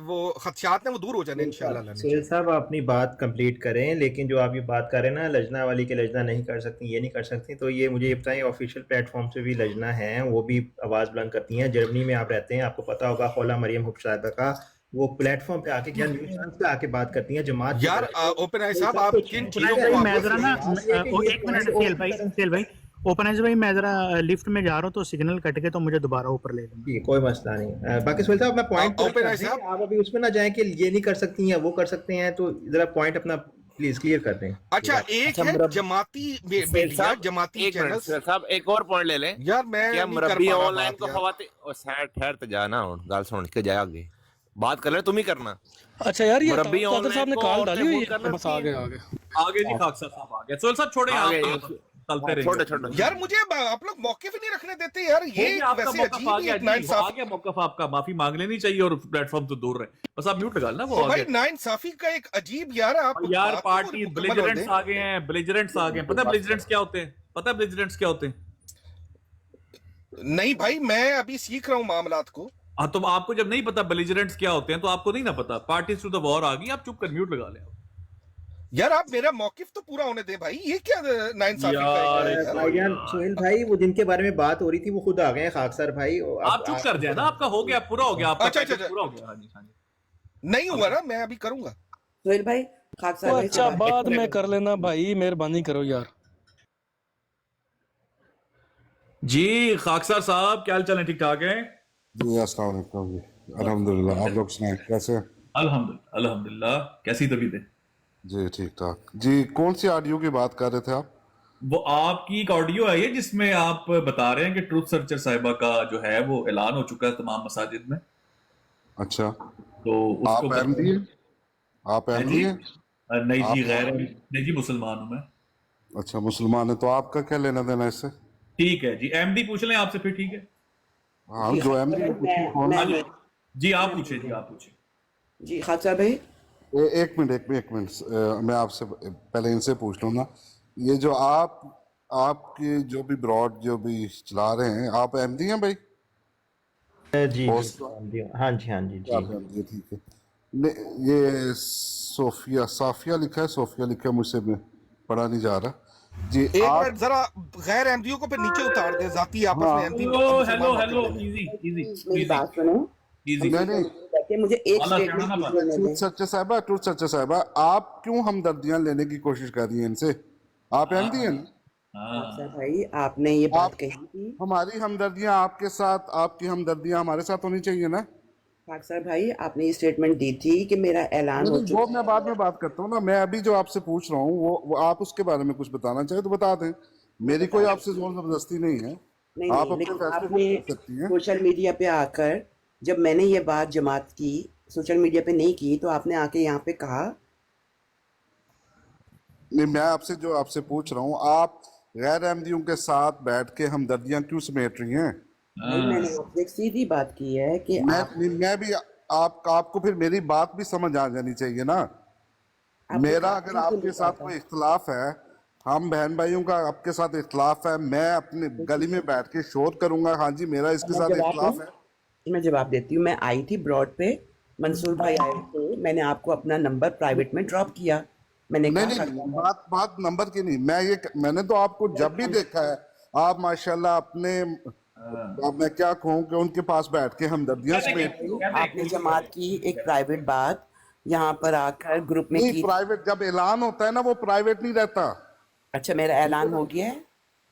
वो खदशात हैं वो दूर हो जाने इंशाल्लाह अल्लाह ने सुहेल चाहा। साहब अपनी बात कंप्लीट करें, लेकिन जो आप ये बात कर रहे हैं ना लजना वाली के लजना नहीं कर सकती, ये नहीं कर सकती, तो ये मुझे ये बताएं ऑफिशियल प्लेटफॉर्म से भी लजना है, वो भी आवाज़ बुलंद करती हैं। जर्मनी में आप रहते हैं, आपको पता होगा खौला मरियम हुब साहिबा का, वो प्लेटफॉर्म पे आके क्या न्यूज़ चैनल पे आके बात करती हैं जमात के यार बारे में। ओपन आई कोई साहब, सब आप कुछ है। किन ठीक चीजों ओपनाइज है, भाई को लेकिन मैं आपस जरा में ना बात ये है कि ये एक मिनट पॉइंट वो किस तरह। सेल भाई, ओपनाइज भाई मैं जरा लिफ्ट में जा रहा हूँ तो सिग्नल कट के तो मुझे दोबारा ऊपर ले लेना। जी कोई मसला नहीं। बाकी सुहेल साहब अपना पॉइंट पूरा ओपन कर आई दें, साहब, आप अभी उसमें ना जाएं कि ये नहीं कर सकती हैं वो कर सकते हैं, तो जरा पॉइंट अपना प्लीज क्लियर कर दें। अच्छा एक अच्छा है मुरब जमाती सुहेल मीडिया, साहब, जमाती एक मिनट चैनल्स। सुहेल साहब, एक और पॉइंट ले लें। यार मैं क्या नहीं कर मुरब्बी पा रहा ऑनलाइन बात को यार। खवाते और सैर ठहर तो जाना और गाल सुन के जाए आगे बात कर ले, तुम ही करना। अच्छा यार, ये मुरब्बी तादर ऑनलाइन साहब ने को कॉल डाली औरतें हुई वोट कर है, बस सकती आ हैं। गए आ गए। आगे जी, खाकसा साहब आ गए। सोहेल साहब छोड़े, आ आप गए तो चलते छोड़ो रहेंगे। छोड़ो। यार मुझे आप लोग मौके भी नहीं रखने देते यार, हो ये गया आपका वैसे मौका, अजीब आ ही गया एक जी, आ नाइंसाफी। गया मौका आपका। माफी मांग लेनी चाहिए और प्लेटफॉर्म तो दूर रहे। बस आप म्यूट लगा लेना, वो तो आ भाई गया। नाइंसाफी का एक अजीब यार, आप यार बात तो पार्टी मुकम्मल होने बेलिजरेंट्स दें। आ गए हैं, बेलिजरेंट्स आ गए हैं। पता है बेलिजरेंट्स क्या होते हैं? पता है बेलिजरेंट्स क्या होते हैं? नहीं भाई, मैं अभी सीख रहा हूँ मामलात को। हाँ, तो आपको जब नहीं पता बेलिजरेंट्स क्या होते हैं तो आपको नहीं ना पता। पार्टीज टू द वॉर आ गई, आप चुप कर म्यूट लगा ले। यार आप मेरा मौकिफ तो पूरा होने दें भाई, ये क्या नाइंसाफी का एक यार है यार। भाईजान सुहेल भाई, वो जिनके बारे में बात हो रही थी वो खुद आ गए हैं, खाकसर भाई। आप चुप कर जाए ना, आपका हो गया, पूरा हो गया, आपका अच्छा पैकेज अच्छा, पूरा हो गया। हाँ जी, हाँ जी। नहीं हुआ ना, मैं अभी करूंगा। सोहेल भाई, खाकसार तो भाई से अच्छा बात बाद में करें। कर लेना भाई, मेहरबानी करो यार। जी खाकसार साहब, क्या हाल चाल है? ठीक ठाक है जी अस्सलाम वालेकुम जी, अल्हम्दुलिल्लाह। आप लोग सुनाएं कैसे हैं? अल्हम्दुलिल्लाह अल्हम्दुलिल्लाह। कैसी तबीयत है? जी ठीक ठाक जी। कौन सी ऑडियो की बात कर रहे थे आप? वो आपकी एक ऑडियो आई है जिसमें आप बता रहे हैं कि ट्रूथ सर्चर साहिबा का जो है वो ऐलान हो चुका है तमाम मसाजिद में। अच्छा, तो उसको आप अहमदी हैं? आप है अहमदी जी? हैं? नहीं जी, आप गैर नहीं जी, मुसलमान हूं मैं। अच्छा मुसलमान है, तो आपका क्या लेना देना इससे? ठीक है जी, एमडी पूछ लें आपसे फिर। ठीक है हाँ, जी जो खाकसार अहमदी भाई, है पूछिए कौन? मैं जी, आप पूछे जी, आप पूछे। जी खाकसार भाई, एक मिनट एक मिनट, मैं आपसे पहले इनसे पूछ लूँ ना। ये जो आपके जो भी ब्रॉड जो भी चला रहे हैं, आप अहमदी हैं भाई? जी पोस्ट जी हाँ जी हाँ जी जी। आप अहमदी हैं, ठीक है। ये सोफिया साफिया लिखा है, सोफिया लिखा है, मुझसे में पढ़ा नहीं जा रहा जी। एक आप मिनट जरा, गैर अहमदियों को फिर नीचे उतार दे, जाती आपस में हाँ, अहमदी हेलो हेलो मुसलमान हेलो, मौके ले लें। इजी इजी मेरी इजी बात सुनो। इजी। नहीं नहीं, देखिए, मुझे एक वाला स्टेटमेंट सियाना बात। क्लियर करने ट्रूथ दें। सच्चा साहबा, ट्रूथ सच्चा साहबा, आप क्यों हमदर्दियां लेने की कोशिश कर रही हैं इनसे? आप अहमदी हैं ना? खाकसार हाँ, भाई, आपने ये बात आप कही थी। हमारी हमदर्दियां आपके साथ, आपकी हमदर्दियां हमारे साथ होनी चाहिए ना? खाकसार भाई, आपने ये स्टेटमेंट दी थी कि मेरा ऐलान नहीं हो नहीं, वो चुका मैं बाद में बात करता हूँ ना। मैं अभी जो आपसे पूछ रहा हूँ वो आप उसके बारे में कुछ बताना चाहे तो बता दें। मैं मेरी बता कोई आपसे देती जोर हूँ। जबरदस्ती नहीं है, नहीं आप नहीं, अपने लेकिन फैसले खुद आपने कर सकती हैं। सोशल मीडिया पे आकर, जब मैंने ये बात जमात की, सोशल मीडिया पे नहीं की, तो आपने आके यहाँ पे कहा। नहीं, मैं आपसे जो आपसे पूछ रहा हूँ, आप गैर अहमदियों के साथ बैठ के हमदर्दियां क्यों समेट रही हैं? नहीं, मैंने आपसे एक सीधी बात की है कि आप मैं भी आपको फिर मेरी बात भी समझ आ जानी चाहिए ना। आपने मेरा कहा अगर क्यों आपके नहीं साथ कहा कोई इख्तलाफ है, हम बहन भाइयों का आपके साथ इख्तलाफ है, मैं अपने गली में बैठ के शोर करूंगा, हाँ जी मेरा था। इसके मैं साथ जवाब दूं? इख्तलाफ है। मैं जवाब देती हूँ। मैं आई थी ब्रॉड पे, मंसूर भाई आए थे, मैंने आपको अपना नंबर प्राइवेट में ड्रॉप किया। मैंने नहीं कहा नहीं, खाकसार भाई, बात नंबर की नहीं। मैंने तो आपको जब भी देखा है, आप माशाल्लाह अपने, अब मैं क्या कहूँ कि उनके पास बैठ के हमदर्दियां समेटती हो। आपने जमात की एक प्राइवेट बात यहाँ पर आकर ग्रुप में नहीं, की। प्राइवेट जब ऐलान होता है ना, वो प्राइवेट नहीं रहता। अच्छा, मेरा ऐलान हो गया है।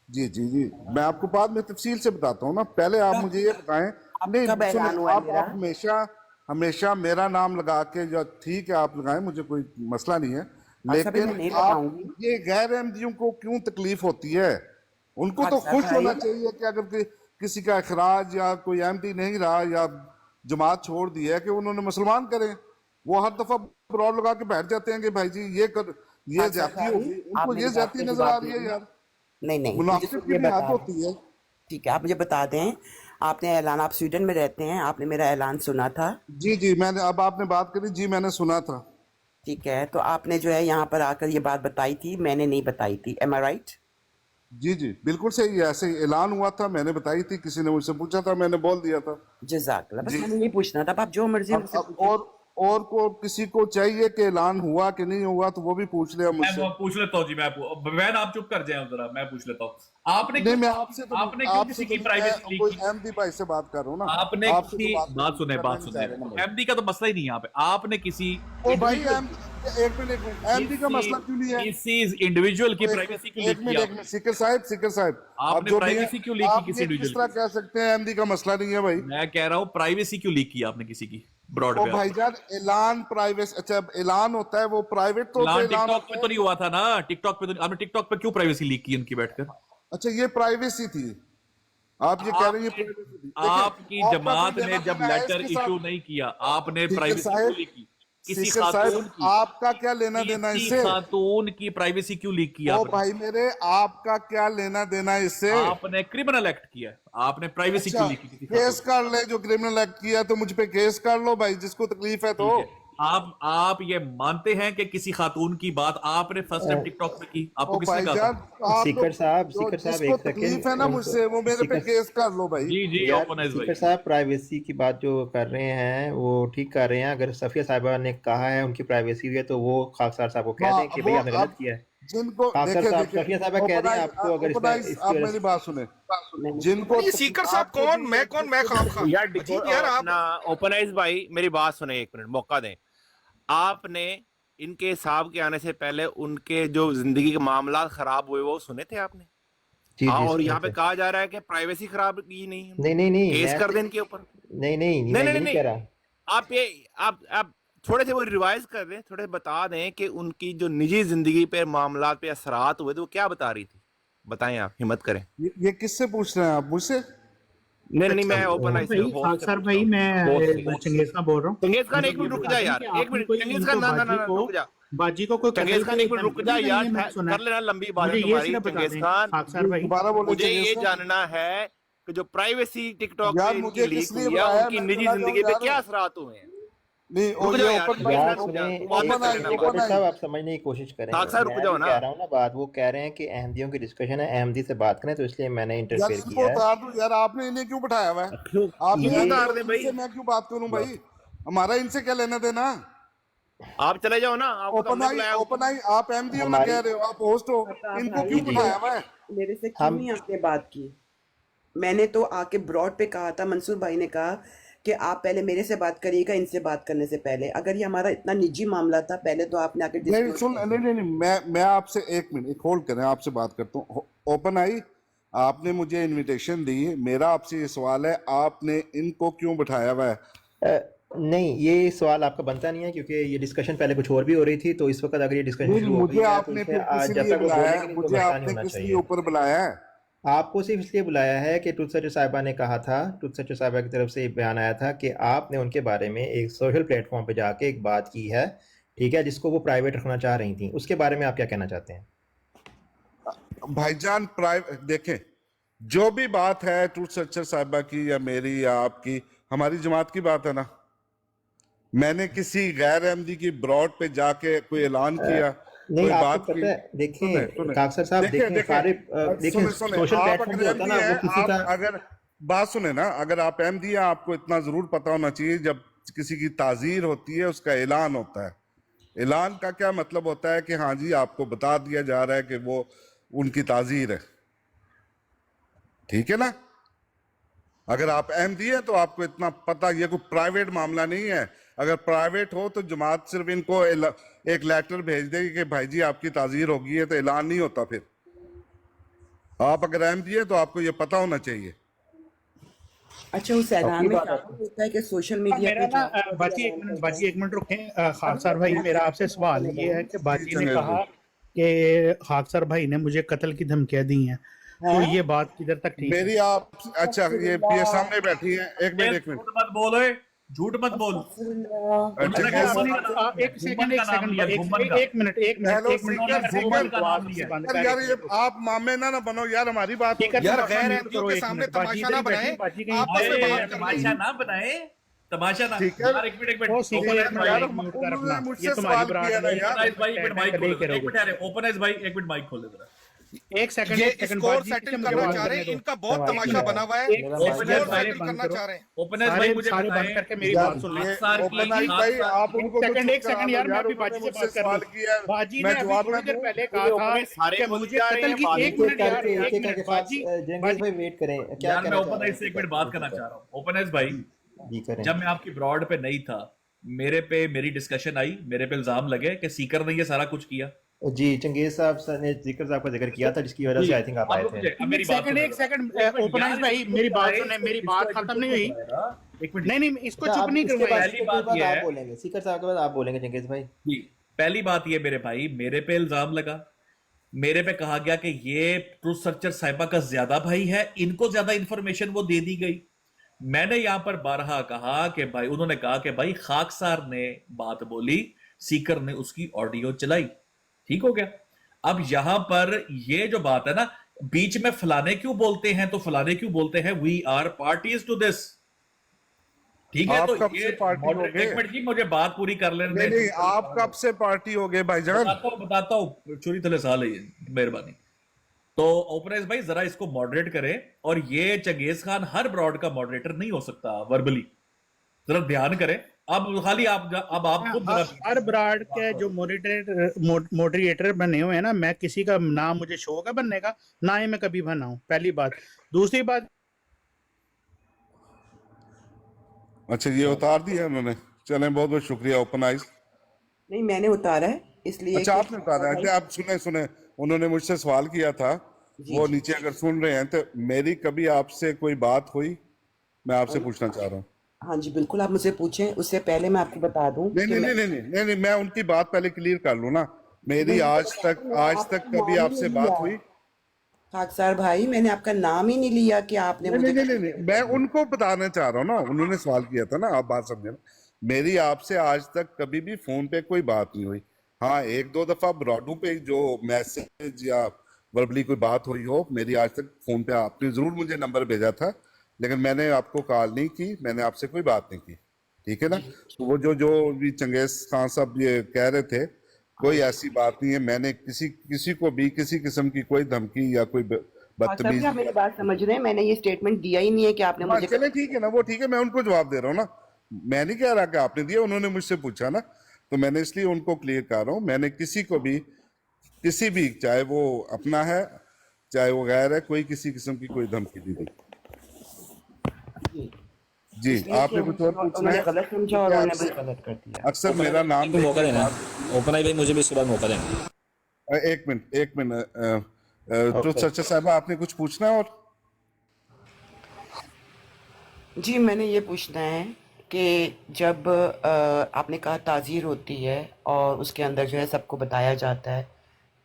जी जी जी, मैं आपको बाद में तफसील से बताता हूँ ना, पहले आप कब मुझे ये बताएं। कब नहीं सुने, ऐलान हुआ है मेरा? आप हमेशा हमेशा मेरा नाम लगा के, जो ठीक है आप लगाएं, मुझे कोई मसला नहीं है, खाकसार भाई, मैं लेकिन नहीं आप बताऊंगी। ये गैर अहमदियों को क्यों तकलीफ होती है? उनको तो खाकसार खुश होना भाई, चाहिए कि अगर किसी का अखराज या कोई अहमदी नहीं रहा या जमात छोड़ दी है, कि उन्होंने मुसलमान करें। वो हर दफा ब्रॉड लगा के बैठ जाते हैं कि भाई जी ये खाकसार ज्यादती भाई, होगी, उनको आप ये मेरी बात ज्यादती का नजर आ जवाब रही है दें। यार। नहीं नहीं, मुझे मुनाफिक की सुनिए, भी हद बता रहे होती है। हैं। ठीक है, आप मुझे बता दें। आपने ऐलान, आप स्वीडन में रहते हैं, आपने मेरा ऐलान सुना था। जी जी, मैंने, अब आपने बात करी जी, मैंने सुना था। ठीक है, तो आपने जो है यहाँ पर आकर ये बात बताई थी, मैंने नहीं बताई थी। एम आई राइट? जी जी बिल्कुल सही है, ऐसे ही ऐलान हुआ था, मैंने बताई थी, किसी ने मुझसे पूछा था, मैंने बोल दिया था। जज़ाकल्लाह। बस जी। मैंने ये पूछना था, अब आप जो मर्जी अब मुझसे अब पूछें। और और को किसी को चाहिए कि ऐलान हुआ कि नहीं हुआ तो वो भी पूछ लिया मुझसे। मैं पूछ लेता हूँ जी, मैं आप चुप कर जाए जरा, मैं पूछ लेता हूँ। आपने नहीं, मैं आपसे तो आपने क्यों किसी की प्राइवेसी लीक की? एमडी भाई से बात कर रहा हूँ ना। आपने आपसे किसी तो बात सुने एमडी का तो मसला ही नहीं है यहाँ पे। आपने किसी ओ भाई एक मिनट एमडी का मसला क्यों नहीं है? किसी इंडिविजुअल की प्राइवेसी क्यों लीक एक मिनट सीकर साहब आपने जो प्राइवेसी क्यों लीक की किसी किस इंडिविजुअल तरह कह सकते हैं एमडी का मसला नहीं है भाई? मैं कह रहा हूँ प्राइवेसी क्यों लीक की आपने किसी की ब्रॉड ओ पे? भाईजान ऐलान प्राइवेसी, अच्छा ऐलान होता है वो प्राइवेट तो ऐलान टिकटॉक पे तो नहीं हुआ था ना? टिकटॉक पे तो आपने टिकटॉक पे क्यों प्राइवेसी लीक की उनकी बैठकर? अच्छा ये प्राइवेसी थी, आप ये कह रहे हैं ये privacy थी। देखिए, आपकी आपका जमात कोई ने लेना जब देना है लेटर इसके साथ? इशू नहीं किया, आपने सीकर प्राइवेसी साहब, क्यों लीक की? किसी सीकर खातून साहब, की आपका क्या लेना देना किसी इससे? खातून की प्राइवेसी क्यों लीक की ओ आपने? भाई मेरे, आपका क्या लेना देना इससे? आपने क्रिमिनल एक्ट किया है, आपने प्राइवेसी अच्छा, क्यों लीक की किसी केस खातून? कर ले, जो क्रिमिनल एक्ट किया तो मुझ पे केस कर लो भाई, जिसको तकलीफ है तो। ठीक है। आप ये मानते हैं कि किसी खातून की बात आपने फर्स्ट टाइम टिकटॉक पे की? आपको ओ किसने कहा भाईजान, था? आप सीकर साहब जो सीकर साहब जिसको एक सेकंड तकलीफ है ना मुझसे, वो मेरे पे केस कर लो भाई। जी जी यार ओपन सीकर साहब प्राइवेसी की बात जो कर रहे हैं वो ठीक कर रहे हैं। अगर सफिया साहिबा ने कहा है उनकी प्राइवेसी हुई है तो वो खाकसार साहब को कह दें कि भाई आपने गलत किया है। जिनको खाकसार देखे साहब देखे सफिया साहिबा कह दें आपको अगर आप मेरी बात सुने, जिनको ये सीकर साहब कौन, मैं खाम खा यार अजीब यार आप। अपना ओपनाइज भाई मेरी बात सुने, एक मिनट मौका दें। आपने इनके साहब के आने से पहले उनके जो जिंदगी के मामला खराब हुए वो सुने थे आपने? जी हाँ, जी और सुने यहाँ पे थे। कहा जा रहा है कि प्राइवेसी खराब की नहीं, नहीं केस मैं कर दें इनके ऊपर। नहीं नहीं मैं नहीं ये नहीं कह रहा। आप ये आप थोड़े से वो रिवाइज कर दें, थोड़े बता दें कि उनकी जो निजी जिंदगी पे मामला पे असरात हुए थे वो क्या बता रही थी, बताएं आप, हिम्मत करें। ये किससे पूछ रहे हैं आप? मुझसे? नहीं मैं ओपन भाई खाकसार भाई, मैं चंगेज खान बोल रहा हूँ। चंगेज खान एक मिनट रुक जा यार, एक मिनट चंगेज खान, ना रुक जा बाजी को कोई चंगेज खान, एक मिनट रुक जा यार, कर लेना लंबी बात है तुम्हारी चंगेज खान। खाकसार भाई, दोबारा बोलो मुझे ये चंगेज खान। जानना है कि जो प्राइवेसी टिकटॉक यार पे मुझे इनकी लीक किस लिए हुई है बुलाया? उनकी मैं निजी बताता जिंदगी हूँ पे यार। क्या असरात हुए हैं? नहीं, रुक और जाओ ये यार, ओपन यार रुक जाओ, सुने बाद में ओपन कर आई, लेना एक बात। Open minute I. साहब आप समझने की कोशिश करें। खाकसार रुक मैं जाओ भी ना। कह रहा हूँ ना बात, वो कह रहे हैं कि अहमदियों की डिस्कशन है, अहमदी से बात करें, तो इसलिए मैंने यार इंटरफेयर इनको किया है। उतार दो यार, आपने इन्हें क्यों बैठाया हुआ है? क्यों आप क्यों उतार दे भाई? इनसे मैं क्यों बात करूं भाई? हमारा इनसे क्या लेना देना? आप चले जाओ ना, आपको तो ओपन हमने आई, बुलाया। ओपन आई, आप एमडी हो ना, हमारी- कह रहे हो आप होस्ट हो, इनको क्यों बैठाया हुआ है? मेरे से क्यों नहीं आपने बात की? मैंने तो आके ब्रॉड पे कहा था, मंसूर भाई ने कहा कि आप पहले मेरे से बात करिएगा इनसे बात करने से पहले। अगर ये हमारा इतना निजी मामला था पहले तो आपने आके नहीं disclose सुन, किया। नहीं मैं आपसे एक मिनट एक होल्ड करें, आपसे बात करता हूँ। ओपन आई, आपने मुझे इनविटेशन दी, मेरा आपसे ये सवाल है, आपने इनको क्यों बैठाया हुआ है? नहीं ये सवाल आपका बनता नहीं है, क्योंकि ये डिस्कशन पहले कुछ और भी हो रही थी, तो इस वक्त अगर ये डिस्कशन नहीं, शुरू हो गई मुझे है तो आपने इसमें फिर आज किस जब लिए तक वो बुलाया बोलेंगे है? नहीं तो मुझे मसला नहीं आपने होना किस लिए चाहिए। ऊपर बुलाया है? आपको सिर्फ इसलिए बुलाया है कि ट्रुथ सर्चर साहिबा ने कहा था, ट्रुथ सर्चर साहिबा की तरफ से एक बयान आया था कि आपने उनके बारे में एक सोशल प्लेटफॉर्म पे जाके एक बात की है, ठीक है, जिसको वो प्राइवेट रखना चाह रही थी। उसके बारे में आप क्या कहना चाहते हैं? भाईजान प्राइवेट देखें, जो भी बात है ट्रूथ सर्चर साहिबा की या मेरी या आपकी, हमारी जमात की बात है ना। मैंने किसी गैर अहमदी की ब्रॉड पे जाके कोई ऐलान किया, नहीं कोई आपको बात की? पता है, देखें सुने। काकसर साहब, देखें सारे देखें सोशल प्लेटफॉर्म जो होता है ना वो किसी का, अगर बात सुने ना, अगर आप अहमदी हैं आपको इतना जरूर पता होना चाहिए, जब किसी की ताजीर होती है उसका ऐलान होता है। ऐलान का क्या मतलब होता है कि हाँ जी आपको बता दिया जा रहा है कि वो उनकी ताजीर है, ठीक है ना। अगर आप अहमदी हैं तो आपको इतना पता, ये कोई प्राइवेट मामला नहीं है। अगर प्राइवेट हो तो जमात सिर्फ इनको एक लेटर भेज देगी कि भाई जी आपकी ताजीर होगी है, तो ऐलान नहीं होता। फिर आप अगर अहमदी है तो आपको ये पता होना चाहिए। अच्छा, उस ऐलान में शामिल होता है कि सोशल मीडिया मेरा पे ना बाजी एक मिनट रुकें। खाकसार भाई, मेरा आपसे सवाल ये है कि बाजी ने कहा कि खाकसार भाई ने मुझे कत्ल की धमकियां दी हैं, तो ये बात किधर तक ठीक है? मेरी आप अच्छा ये सामने बैठी है, एक मिनट झूठ मत बोलो, झूठ मत बोल। एक सेकंड यार ये आप मामे ना बनो यार, हमारी बात यार गैर अहमदियों के सामने तमाशा ना बनाए, आपस में बात कर तमाशा ना बनाए, तमाशा ना। ठीक है। यार एक मिनट मुझसे सवाल किया ना यार। भाई एक मिनट माइक खोल दे, एक मिनट माइक खोल दे जरा। एक सेकंड ये एक सेकंड स्कोर बाजी सेटल मुझे करना बात चाह रहे करने हैं, दो। इनका बहुत एक तमाशा मिनट। बना हुआ है, एक स्कोर ओपनर्स सारे सेटल बंद करना करो। चाह रहे हैं। ओपनर्स सारे भाई मुझे सारे बंद बताएं, करके मेरी यार, बात सुन ले। ये खाकसार की ओपन आई खाकसार- भाई, आप एक उनको तो सेकंड चुप एक सेकंड करा यार, लो मैं यार, अभी उन्होंने बाजी से मुझसे बात कर सवाल लूं। किया, बाजी मैं ने अभी जवाब थोड़ी ना देर दूं? पहले मुझे कहा था ओपनर्स सारे कि बोल मुझे जा रहे कत्ल हैं, की बाजी एक एक मिनट यार, करके एक मिनट बाजी जंगेज बाजी भाई वेट करें, क्या यार मैं कहना चाह ओपनर्स रहे से हैं? एक मिनट बात करना चाह रहा हूँ। ओपनर्स भाई, जी करें। जब मैं आपकी ब्रॉड पे नहीं था, मेरे पे मेरी डिस्कशन आई, मेरे पे इल्जाम लगे कि सीकर ने ये सारा कुछ किया। जी चंगेज साहब ने साहब का जिक्र किया था, जिसकी वजह से आई थिंक आप आए थे। अब मेरी बात एक सेकंड ओपनाइज भाई, मेरी बात सुने, मेरी बात खत्म नहीं हुई। एक मिनट। नहीं इसको अच्छा, चुप आप नहीं इसके करवाइए। बाद पहली बात ये आप है- बोलेंगे, सीकर साहब के बाद आप बोलेंगे जंगेज भाई। जी, पहली बात ये मेरे भाई, मेरे पे इल्जाम लगा, मेरे पे कहा गया कि ये ट्रूथ सर्चर साहिबा का ज्यादा भाई है, इनको ज्यादा इंफॉर्मेशन वो दे दी गई। मैंने यहां पर बारहा कहा कि भाई, उन्होंने कहा कि भाई खाकसार ने बात बोली, सीकर ने उसकी ऑडियो चलाई, ठीक हो गया। अब यहां पर ये जो बात है ना, बीच में फलाने क्यों बोलते हैं, तो फलाने क्यों बोलते हैं, we are parties to this, ठीक है। आप तो कब ये से पार्टी हो गए? एक मिनट जी, मुझे बात पूरी कर लेने नहीं दें। नहीं, आप कब से पार्टी हो गए भाईजान? बताता हूँ, चोरी तले साल है ये, मेहरबानी। तो ओपनर्स भाई जरा इसको मॉडरेट करें, और ये चंगेज खान हर ब्रॉड का मॉडरेटर नहीं हो सकता वर्बली, जरा ध्यान करें। अब खाली अब आप खुद जरा हर ब्राड के जो मोडरेटर बने हुए हैं ना, मैं किसी का नाम, मुझे शौक है बनने का, ना ही मैं कभी बना हूं, पहली बात। दूसरी बात, अच्छा, ये उतार दिया उन्होंने, चलें, बहुत बहुत शुक्रिया ओपन आइज। नहीं, मैंने उतारा है इसलिए अच्छा, कि आपने उतारा है? अच्छा, आप सुने, उन्होंने मुझसे सवाल किया था, जी, वो जी। नीचे अगर सुन रहे हैं, तो मेरी कभी आपसे कोई बात हुई? मैं आपसे पूछना चाह रहा हूँ। हाँ जी, बिल्कुल, आप मुझसे पूछें। उससे पहले मैं आपको बता दूं नहीं कि नहीं मैं- नहीं नहीं नहीं नहीं, मैं उनकी बात पहले क्लियर कर लूँ ना। मेरी नहीं, आज तक आपका कभी नाम आपसे नहीं बात लिया। हुई? खाकसार भाई, मैंने आपका नाम ही नहीं लिया कि आपने नहीं मुझे नहीं नहीं नहीं, मैं उनको बताना चाह रहा हूँ ना, उन्होंने सवाल किया था ना, आप बात समझे ना। मेरी आपसे आज तक कभी भी फोन पे कोई बात नहीं हुई। हाँ, एक दो दफा ब्रॉडू पे जो मैसेज या वर्बली कोई बात हुई हो, मेरी आज तक फोन पे आपने जरूर मुझे नंबर भेजा था, लेकिन मैंने आपको कॉल नहीं की, मैंने आपसे कोई बात नहीं की, ठीक है ना। तो वो जो भी चंगेज खान साहब ये कह रहे थे, कोई ऐसी बात नहीं है। मैंने किसी को भी किसी किस्म की कोई धमकी या कोई खाकसार बदतमीजी। जी, आप मेरी बात समझ रहे हैं, मैंने ये स्टेटमेंट दिया ही नहीं है कि आपने हाँ, मुझे चले ठीक है ना, वो ठीक है, मैं उनको जवाब दे रहा हूँ ना, मैं नहीं कह रहा कि आपने दिया, उन्होंने मुझसे पूछा ना, तो मैंने इसलिए उनको क्लियर कर रहा हूँ। मैंने किसी को भी किसी भी, चाहे वो अपना है चाहे वो गैर है, कोई किसी किस्म की कोई धमकी नहीं दी। जी, इसलिए आपने कि कुछ और पूछना उन्होंने है? गलत समझा और उन्होंने अक्सर- गलत कर दिया। अक्सर मेरा नाम मौका देना, ओपन भाई मुझे भी इसके बाद मौका देना। एक मिनट तो सच्चा साहब, आपने कुछ पूछना है? और जी, मैंने ये पूछना है कि जब आपने कहा ताज़ीर होती है और उसके अंदर जो है सबको बताया जाता है,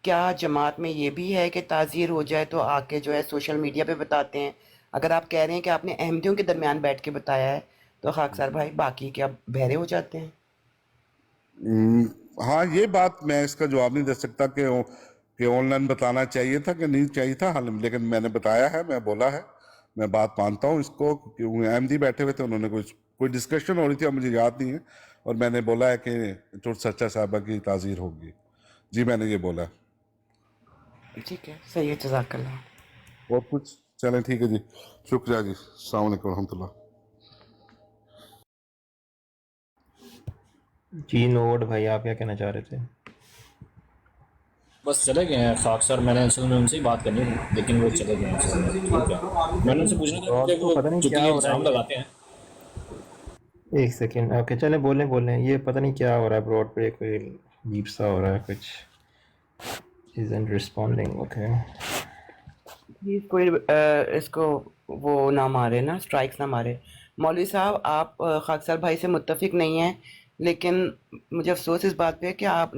क्या जमात में ये भी है कि ताज़ीर हो जाए तो आके जो है सोशल मीडिया पे बताते हैं? अगर आप कह रहे हैं कि आपने अहमदियों के दरमियान बैठ के बताया है, तो खाकसार भाई बाकी क्या बहरे हो जाते हैं? हाँ, ये बात मैं इसका जवाब नहीं दे सकता कि ऑनलाइन बताना चाहिए था कि नहीं चाहिए था, हाल लेकिन मैंने बताया है, मैं बोला है, मैं बात मानता हूँ इसको, क्योंकि अहमदी बैठे हुए थे, उन्होंने कोई डिस्कशन हो रही थी, अब मुझे याद नहीं है, और मैंने बोला है कि टूट सच्चा साहबा की ताज़ीर होगी। जी, मैंने ये बोला। ठीक है, सही है, जज़ाकल्लाह। और कुछ? चलें, ठीक है जी, शुक्रिया जी, अस्सलाम वालेकुम रहमतुल्लाह। जी नोट भाई, आप क्या कहना चाह रहे थे? बस चले गए हैं खाकसार, मैंने असल में उनसे ही बात करनी थी, लेकिन वो चले गए हैं। ठीक है, मैंने उनसे पूछना था कि वो पता नहीं चूंकि क्या हो रहा इल्जाम है। लगाते हैं। एक सेकेंड, ओके, चले बोलें, ये पता नहीं क्या हो रहा है, ब्रॉड पे कोई अजीब सा हो रहा है, कुछ isn't responding, ओके। प्लीज़ कोई इसको वो ना मारे ना, स्ट्राइक्स ना मारे। मौलवी साहब, आप खाकसार भाई से मुत्तफिक नहीं हैं, लेकिन मुझे अफसोस इस बात पे है कि आप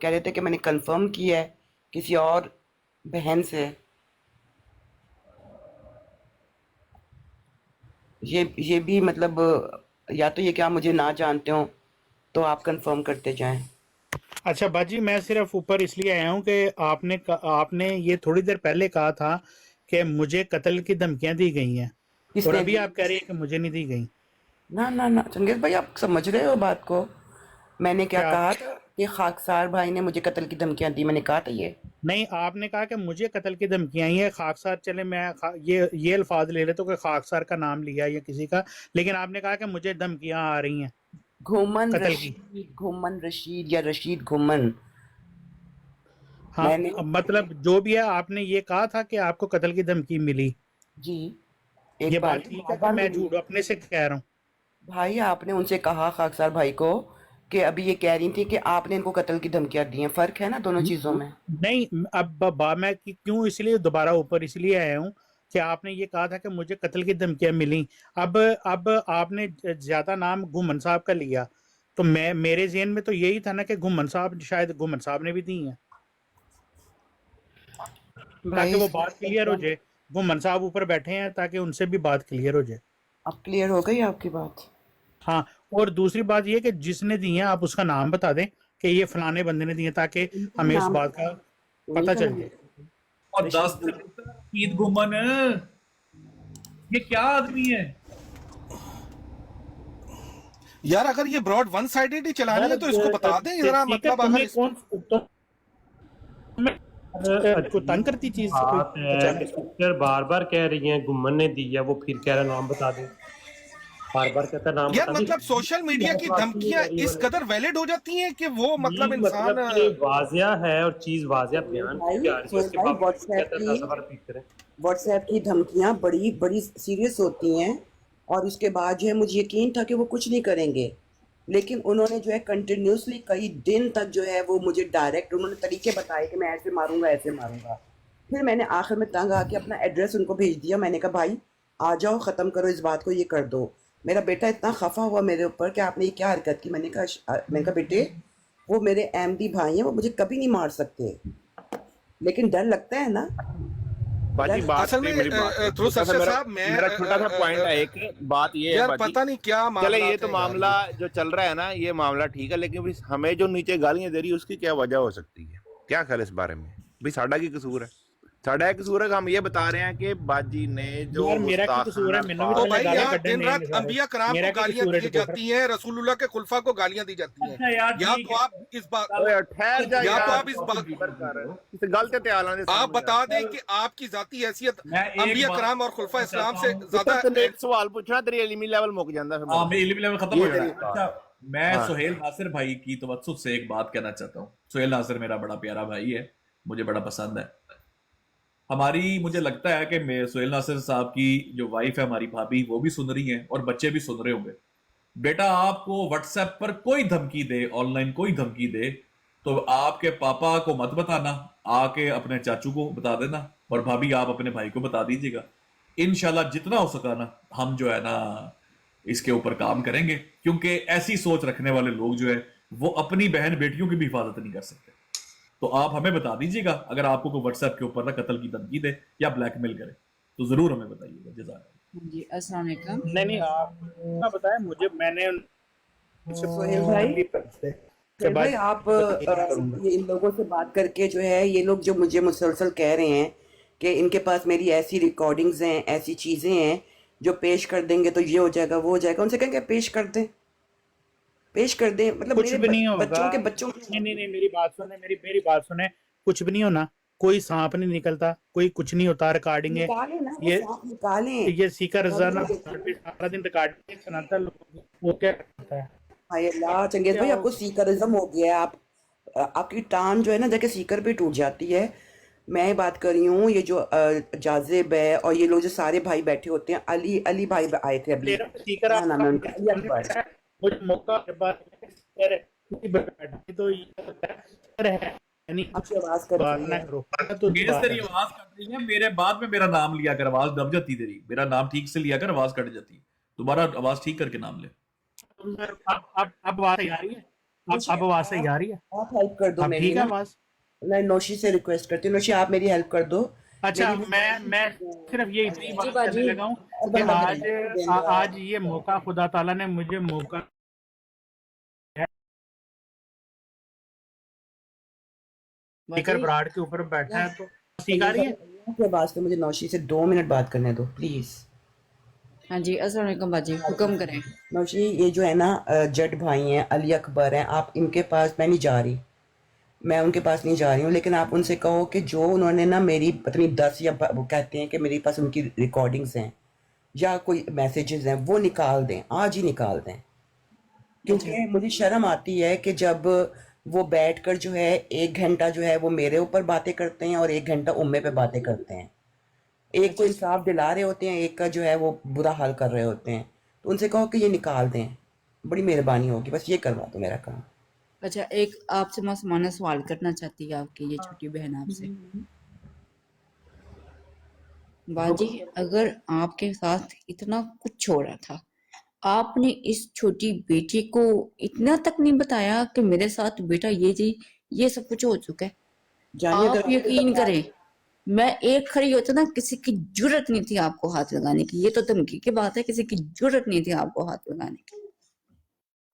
कह रहे थे कि मैंने कंफर्म किया है किसी और बहन से। ये भी मतलब, या तो ये कि आप मुझे ना जानते हो तो आप कंफर्म करते जाएं। अच्छा बाजी, मैं सिर्फ ऊपर इसलिए आया हूँ कि आपने ये थोड़ी देर पहले कहा था कि मुझे कत्ल की धमकियां दी गई हैं, और किसने अभी दी? आप कह रहे हैं कि मुझे नहीं दी गई। ना ना ना चंगेज भाई, आप समझ रहे हो बात को? मैंने क्या क्या? कहा था? कि खाकसार भाई ने मुझे कत्ल की धमकियां दी? मैंने कहा था ये? नहीं, आपने कहा कि मुझे कत्ल की धमकियां आई है खाकसार, चले ये अल्फाज ले लेते, तो कोई खाकसार का नाम लिया या किसी का, लेकिन आपने कहा कि मुझे धमकियां आ रही हैं कत्ल की। घुमन रशीद या रशीद घुमन। हाँ, मैंने अब मतलब जो भी है, आपने ये कहा था कि आपको कत्ल की धमकी मिली। जी ये एक बार बात ठीक है कि मैं झूठ अपने से कह रहा हूँ? भाई आपने उनसे कहा खाकसार भाई को कि अभी ये कह रही थी कि आपने इनको कत्ल की धमकियां दी हैं। फर्क है ना दोनों चीजों में? नहीं, अब मैं क्यों इसलिए दोबारा ऊपर इसलिए आया हूँ कि आपने ये कहा था कि मुझे कत्ल की धमकियां मिली। अब आपने ज्यादा नाम घुमन साहब का लिया, तो मेरे ज़हन में तो यही था ना कि घुमन साहब, शायद घुमन साहब ने भी दी हैं, ताकि भाई वो बात क्लियर हो जाए। घुमन साहब ऊपर बैठे हैं, ताकि उनसे भी बात क्लियर हो जाए। अब क्लियर हो गई आपकी बात? हाँ, और दूसरी बात ये कि जिसने दी है आप उसका नाम बता दें कि ये फलाने बंदे ने दिए, ताकि हमें उस नाम बात का पता चल जाए। और 10 ईद गुमन, ये क्या आदमी है? यार अगर ये ब्रॉड वन साइडेड ही चलानी है तो इसको बता दें जरा, मतलब अगर को तंग करती चीज से बात है कि सिस्टर बार बार कह रही हैं गुम्मन ने दी है, वो फिर कह रहा नाम बता दे, बार बार कहता नाम यार, बता दे। मतलब सोशल मीडिया की धमकियां इस कदर वैलिड हो जाती हैं कि वो मतलब इंसान मतलब ये वाजिया है और चीज वाजिया बयान की जा रही है, उसके भाई बावजूद कहता है 10 बार रिपीट करें। व्हाट्सएप की धमकियां बड़ी बड़ी सीरियस होती हैं, और उसके बाद जो है मुझे यकीन था कि वो कुछ नहीं करेंगे, लेकिन उन्होंने जो है कंटिन्यूसली कई दिन तक जो है वो मुझे डायरेक्ट उन्होंने तरीके बताए कि मैं ऐसे मारूंगा ऐसे मारूंगा। फिर मैंने आखिर में तंग आके अपना एड्रेस उनको भेज दिया। मैंने कहा भाई आ जाओ, ख़त्म करो इस बात को, ये कर दो। मेरा बेटा इतना खफा हुआ मेरे ऊपर कि आपने ये क्या हरकत की। मैंने कहा बेटे, वो मेरे अहमदी भाई हैं, वो मुझे कभी नहीं मार सकते, लेकिन डर लगता है ना। बाजी बात असल नहीं, में मेरी बात ध्रुव सच्चा साहब, मेरा छोटा सा पॉइंट है एक बात ये है यार बाजी, पता नहीं क्या मामला चले ये तो है मामला जो चल रहा है ना, ये मामला ठीक है, लेकिन भाई हमें जो नीचे गालियां दे रही है उसकी क्या वजह हो सकती है? क्या ख्याल है इस बारे में? भाई साडा की कसूर है, साडा कसूर है कि हम ये बता रहे हैं कि बाजी ने जो यार मेरा क्या कसूर है? मैंने भी तो तो भाई गालियां यहाँ कड्ढे दिन नहीं रात है सारे। अंबिया कराम मेरा को क्या गालियां कसूर है दी रिपोर्टर? जाती हैं, रसूलुल्लाह के खुलफा को गालियां दी जाती हैं। अच्छा यार, या ठीक तो है। आप इस बात ठहर जा या तो यार, आप इस बात गलत त्याल आप बता दें कि आपकी जाती हैसियत मैं एक अंबिया बात कराम और खुलफा इस्लाम से चाहता ज्यादा एक सवाल पूछना, तेरी इल्मी लेवल मुक जाता फिर हाँ, मैं इल्मी लेवल खत्म हो ये जाना तेरी है। बात। अच्छा, मैं हाँ। सुहेल नासिर भाई की तवज्जुह से एक बात कहना चाहता हूँ। सुहेल नासिर मेरा बड़ा प्यारा भाई है, मुझे बड़ा पसंद है। हमारी, मुझे लगता है कि सुहेल नासिर साहब की जो वाइफ है, हमारी भाभी, वो भी सुन रही हैं और बच्चे भी सुन रहे होंगे। बेटा, आपको व्हाट्सएप पर कोई धमकी दे, ऑनलाइन कोई धमकी दे, तो आपके पापा को मत बताना, आके अपने चाचू को बता देना, और भाभी आप अपने भाई को बता दीजिएगा। इंशाल्लाह जितना हो सका ना, हम जो है ना इसके ऊपर काम करेंगे, क्योंकि ऐसी सोच रखने वाले लोग जो है वो अपनी बहन बेटियों की भी हिफाजत नहीं कर सकते। तो आप हमें बता दीजिएगा, अगर आपको कोई व्हाट्सएप के ऊपर ना कत्ल की धमकी दे या ब्लैकमेल करे तो जरूर हमें बताइएगा। जज़ाक। जी अस्सलाम वालेकुम। नहीं, आप ना बताएं मुझे, मैंने सोहेल भाई, सोहेल भाई आप ये इन लोगों से बात करके जो है, ये लोग जो मुझे मुसलसल कह रहे हैं कि इनके पास मेरी ऐसी रिकॉर्डिंग्स हैं, ऐसी चीज़ें हैं जो पेश कर देंगे तो ये हो जाएगा वो हो जाएगा, उनसे कहेंगे पेश कर दें, पेश कर दें। मतलब कुछ भी नहीं होगा। बच्चों नहीं, मेरी बात सुने, मेरी बात सुने। कुछ भी नहीं होना, कोई सांप नहीं निकलता, कोई कुछ नहीं होता। रिकॉर्डिंग है निकालें ना, ये, सांप निकालें। ये सीकर रजा ना सारा दिन रिकॉर्डिंग सुनाता लोगों को, वो क्या करता है? हाय अल्लाह, चंगेज भाई आपको सीकरिज्म हो गया है। आपकी टांग जो है ना जाके सीकर पे टूट जाती है। मैं बात कर रही हूँ, ये जो जाजिब है और ये लोग जो सारे भाई बैठे होते हैं, अली भाई आए थे अभी, क्या नाम है उनका, अली अकबर। मुझे मौका के बाद तो आपकी आवाज कर तो तेरी आवाज कट रही है, मेरे बाद में मेरा नाम लिया कर, आवाज दब जाती तेरी। मेरा नाम ठीक से लिया कर, आवाज कट जाती। दोबारा आवाज ठीक करके नाम ले। अब आवाज सही आ रही है? अब आवाज सही आ रही है? आप हेल्प कर दो मेरी, ठीक है आवाज। मैं नौशी से रिक्वेस्ट करती हूँ, नौशी आप मेरी हेल्प कर दो। अच्छा, मैं सिर्फ ये इतनी बात करने लगा हूँ कि आज ये मौका खुदा ताला ने मुझे मौका स्पीकर ब्राड के ऊपर बैठा है, तो सीख आ रही है के वास्ते मुझे नौशी से 2 मिनट बात करने दो प्लीज। हाँ जी, अस्सलाम वालेकुम बाजी, हुक्म करें। नौशी, ये जो है ना जट भाई हैं, अली अकबर हैं, आप इनके पास मैं नहीं जा रही, मैं उनके पास नहीं जा रही हूँ, लेकिन आप उनसे कहो कि जो उन्होंने ना मेरी पता नहीं 10 या वो कहते हैं कि मेरे पास उनकी रिकॉर्डिंग्स हैं या कोई मैसेजेस हैं, वो निकाल दें, आज ही निकाल दें। अच्छा, क्योंकि मुझे शर्म आती है कि जब वो बैठकर जो है 1 घंटा जो है वो मेरे ऊपर बातें करते हैं और 1 घंटा उम्मे पे बातें करते हैं। एक को अच्छा, इंसाफ दिला रहे होते हैं, एक का जो है वो बुरा हाल कर रहे होते हैं। तो उनसे कहो कि ये निकाल दें, बड़ी मेहरबानी होगी, बस ये करवा दो मेरा काम। अच्छा। एक आपसे मासूमाना सवाल करना चाहती है आपकी ये छोटी बहन आपसे। बाजी, अगर आपके साथ इतना कुछ हो रहा था, आपने इस छोटी बेटी को इतना तक नहीं बताया कि मेरे साथ बेटा ये जी ये सब कुछ हो चुका है? जानिए, अगर आप आपने यकीन बताया, करें, मैं एक खड़ी होता ना, किसी की जुर्रत नहीं थी आपको हाथ लगाने की। ये तो धमकी की बात है, किसी की जुर्रत नहीं थी आपको हाथ लगाने की।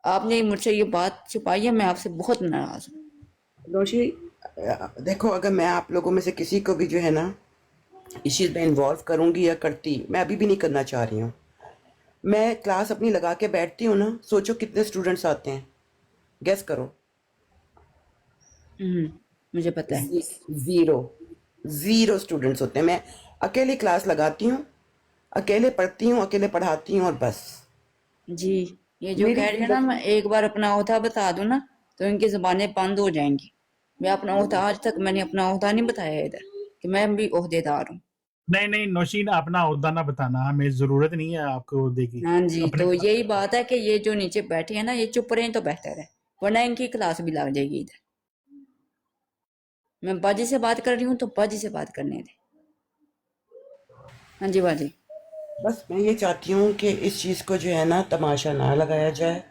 आपने मुझसे ये बात छुपाई है, मैं आपसे बहुत नाराज हूँ। रोशी, देखो, अगर मैं आप लोगों में से किसी को भी जो है ना इस चीज़ में इन्वॉल्व करूंगी या करती, मैं अभी भी नहीं करना चाह रही हूँ। मैं क्लास अपनी लगा के बैठती हूँ ना, सोचो कितने स्टूडेंट्स आते हैं, गेस करो। मुझे पता है। ज़ीरो, ज़ीरो स्टूडेंट्स होते हैं। मैं अकेली क्लास लगाती हूँ, अकेले पढ़ती हूँ, अकेले पढ़ाती हूँ और बस। जी, ये जो मेरी कह रही है ना, मैं एक बार अपना ओहदा बता दूं ना तो इनकी जुबानें बंद हो जाएंगी। मैं अपना ओहदा, आज तक मैंने अपना ओहदा नहीं बताया इधर कि मैं भी ओहदेदार हूँ। नहीं नहीं नौशीन, अपना ओहदा ना बताना, हमें जरूरत नहीं है आपको ओहदे की। हाँ जी, अपने तो यही बात है कि ये जो नीचे बैठे हैं ना, ये चुप रहे तो बेहतर है, वरना इनकी क्लास भी लग जाएगी इधर। मैं बाजी से बात कर रही हूँ तो बाजी से बात करने दे। हाँ जी बाजी। बस मैं ये चाहती हूँ कि इस चीज़ को जो है ना तमाशा ना लगाया जाए,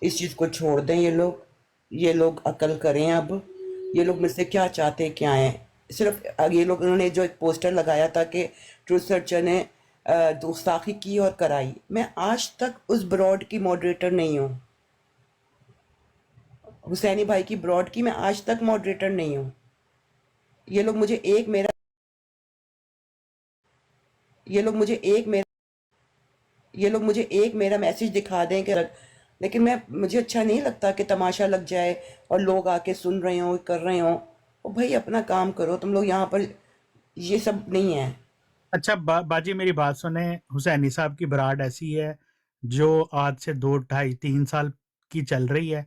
इस चीज़ को छोड़ दें। ये लोग अकल करें अब। ये लोग मुझसे क्या चाहते क्या हैं? सिर्फ ये लोग, उन्होंने जो एक पोस्टर लगाया था कि ट्रूथ सर्चर ने गुस्ताखी की और कराई, मैं आज तक उस ब्रॉड की मॉडरेटर नहीं हूँ। हुसैनी भाई की ब्रॉड की मैं आज तक मॉडरेटर नहीं हूँ। ये लोग मुझे एक मेरा ये लोग मुझे एक मेरा ये लोग मुझे एक मेरा मैसेज दिखा दें कि लेकिन मुझे अच्छा नहीं लगता कि तमाशा लग जाए और लोग आके सुन रहे हो, कर रहे हो। ओ भाई, अपना काम करो तुम लोग, यहाँ पर ये सब नहीं है। अच्छा बाजी मेरी बात सुने, हुसैनी साहब की बराड ऐसी है जो आज से 2, 2.5, 3 साल की चल रही है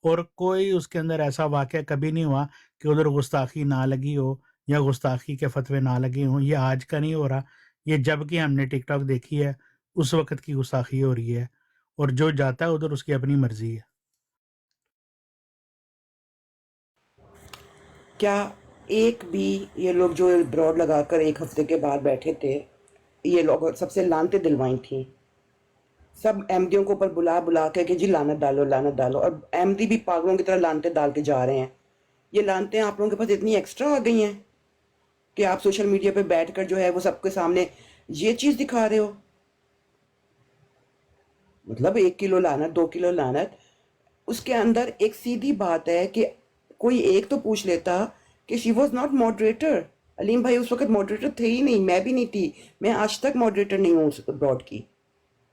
और कोई उसके अंदर ऐसा वाक़या कभी नहीं हुआ कि उधर गुस्ताखी ना लगी हो या गुस्ताखी के फतवे ना लगे हों। ये आज का नहीं हो रहा, ये जब की हमने टिकटॉक देखी है उस वक्त की गुस्ताखी हो रही है और जो जाता है उधर उसकी अपनी मर्जी है। क्या एक भी ये लोग जो ब्रॉड लगाकर 1 हफ्ते के बाद बैठे थे, ये लोग सबसे लानते दिलवाई थी, सब एमडीओ को ऊपर बुला बुला के कि जी लानत डालो, लानत डालो, और एमडी भी पागलों की तरह लानते डाल के जा रहे हैं। ये लानते आप लोगों के पास इतनी एक्स्ट्रा आ गई हैं कि आप सोशल मीडिया पे बैठकर जो है वो सबके सामने ये चीज़ दिखा रहे हो। मतलब 1 किलो लानत, 2 किलो लानत, उसके अंदर एक सीधी बात है कि कोई एक तो पूछ लेता कि she was not moderator. Aleem भाई उस वक्त मॉडरेटर थे ही नहीं, मैं भी नहीं थी, मैं आज तक मॉडरेटर नहीं हूँ उस ब्रॉड की।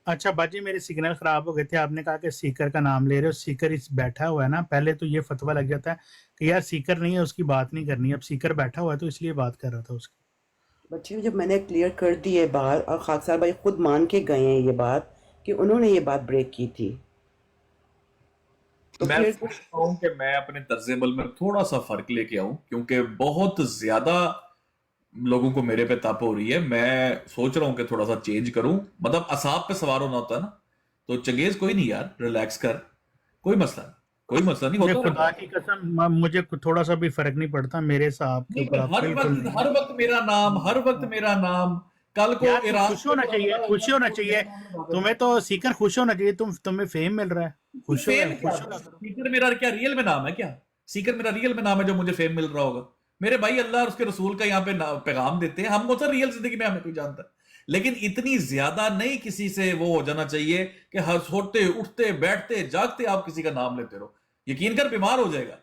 अच्छा बाजी, मेरे सिग्नल खराब हो गए थे, आपने कहा कि सीकर का नाम ले रहे हो, सीकर इस बैठा हुआ है ना, पहले तो ये फतवा लग जाता है कि यार सीकर नहीं है उसकी बात नहीं करनी, अब सीकर बैठा हुआ है तो इसलिए बात कर रहा था उसकी। बच्चे, जब मैंने क्लियर कर दी है बात और खाकसार भाई खुद मान के गए हैं ये बात कि उन्होंने ये बात ब्रेक की थी, तो मैं फिर सोचता हूं कि मैं अपने तर्जेबल में थोड़ा सा फर्क लेके आऊं, क्योंकि बहुत ज्यादा लोगों को मेरे पे तप हो रही है। मैं सोच रहा हूं कि थोड़ा सा चेंज करूं, मतलब असाब पे सवार होना होता है ना। तो चंगेज कोई नहीं यार, रिलैक्स कर, कोई मसला नहीं, कोई मसला नहीं मुझे होता खुदा रहता की कसम, मुझे थोड़ा सा भी फर्क नहीं पड़ता, मेरे साहब के है। ऊपर आप बिल्कुल नहीं। हर वक्त मेरा नाम, हर वक्त मेरा नाम। कल को यार तो ईरान खुश होना चाहिए, खुश होना चाहिए तुम्हें, तो सीकर खुश होना चाहिए, तुम्हें फेम मिल रहा है, खुश हो, फेम क्या, खुश हो। सीकर मेरा क्या रियल में नाम है क्या? सीकर मेरा रियल में नाम है जो मुझे फेम मिल रहा होगा? मेरे भाई अल्लाह और उसके रसूल का यहाँ पे पैगाम देते हैं, हम कौन सा रियल जिंदगी में हमें कोई जानता है। लेकिन इतनी ज्यादा नहीं किसी से वो हो जाना चाहिए कि हर सोते उठते बैठते जागते आप किसी का नाम लेते रहो। यकीन कर बीमार हो जाएगा।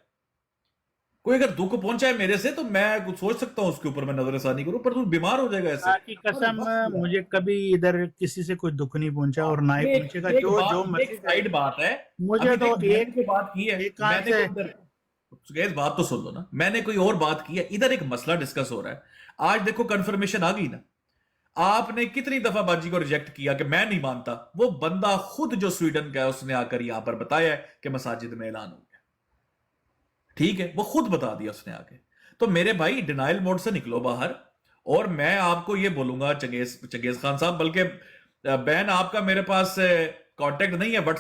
कोई अगर दुख पहुंचा है मेरे से तो मैं कुछ सोच सकता हूँ उसके ऊपर मैं नजरसानी करूं, पर तू बीमार हो जाएगा ऐसे। की कसम मुझे कभी इधर किसी से कोई दुख नहीं पहुंचा और ना ही एक- पहुंचेगा। एक जो बात- जो एक मर्जी साइड बात है, मुझे अभी तो देख, मैंने एक कोई बात की है, एक कान मैंने से कोई इधर बात तो सुन लो ना, मैंने कोई और बात की है, इधर एक मसला डिस्कस हो रहा है। आज देखो कंफर्मेशन आ गई ना, आपने कितनी दफा बाजी को रिजेक्ट किया कि मैं नहीं मानता, वो बंदा खुद जो स्वीडन का है उसने आकर यहां पर बताया है कि मसाजिद में ऐलान हो गया, ठीक है, वो खुद बता दिया उसने आके। तो मेरे भाई डिनाइल मोड से निकलो बाहर, और मैं आपको ये बोलूंगा चंगेज खान साहब, बल्कि बैन आपका मेरे पास कांटेक्ट नहीं है, बट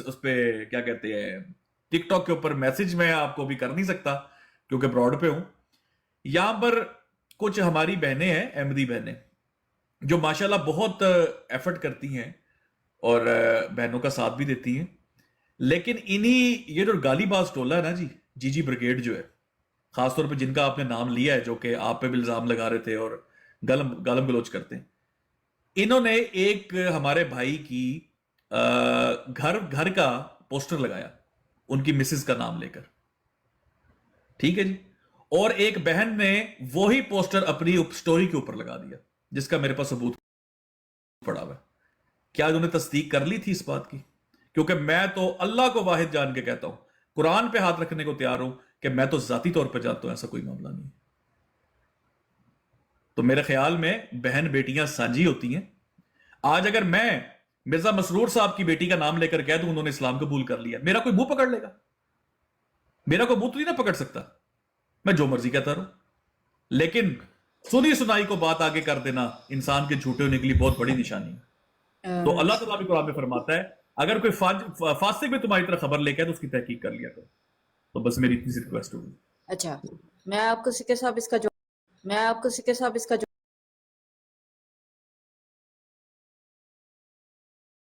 उस पे क्या कहते हैं टिकटॉक के ऊपर मैसेज मैं आपको भी कर नहीं सकता क्योंकि ब्रॉड पे हूं। यहां पर कुछ हमारी बहनें हैं, अहमदी बहनें, जो माशाल्लाह बहुत एफर्ट करती हैं और बहनों का साथ भी देती हैं, लेकिन इन्हीं ये जो गालीबाज टोला है ना जी, जीजी ब्रिगेड जो है, खासतौर पे जिनका आपने नाम लिया है, जो कि आप पे भी इल्जाम लगा रहे थे और गालम गलोच करते हैं, इन्होंने एक हमारे भाई की घर का पोस्टर लगाया उनकी मिसेस का नाम लेकर, ठीक है जी, और एक बहन ने वही पोस्टर अपनी स्टोरी के ऊपर लगा दिया, जिसका मेरे पास सबूत पड़ा हुआ है। क्या उन्होंने तस्दीक कर ली थी इस बात की? क्योंकि मैं तो अल्लाह को वाहिद जान के कहता हूं, कुरान पे हाथ रखने को तैयार हूं कि मैं तो जाती तौर पर जानता हूं ऐसा कोई मामला नहीं। तो मेरे ख्याल में बहन बेटियां साझी होती हैं। आज अगर मैं मिर्जा मसरूर साहब की बेटी का नाम लेकर कह दूं उन्होंने इस्लाम कबूल कर लिया, मेरा कोई मुंह पकड़ लेगा? मेरा कोई मुंह तो नहीं ना पकड़ सकता, मैं जो मर्जी कहता रहूं। लेकिन सुनी सुनाई को बात आगे कर देना इंसान के झूठे होने के लिए बहुत बड़ी निशानी है। तो अल्लाह ताला भी कुरान में फरमाता है, अगर कोई फासिक भी तुम्हारी तरह खबर लेके आए तो उसकी तहकीक कर लिया करो। तो बस मेरी इतनी सी रिक्वेस्ट होगी। अच्छा, मैं आपको सीके साहब इसका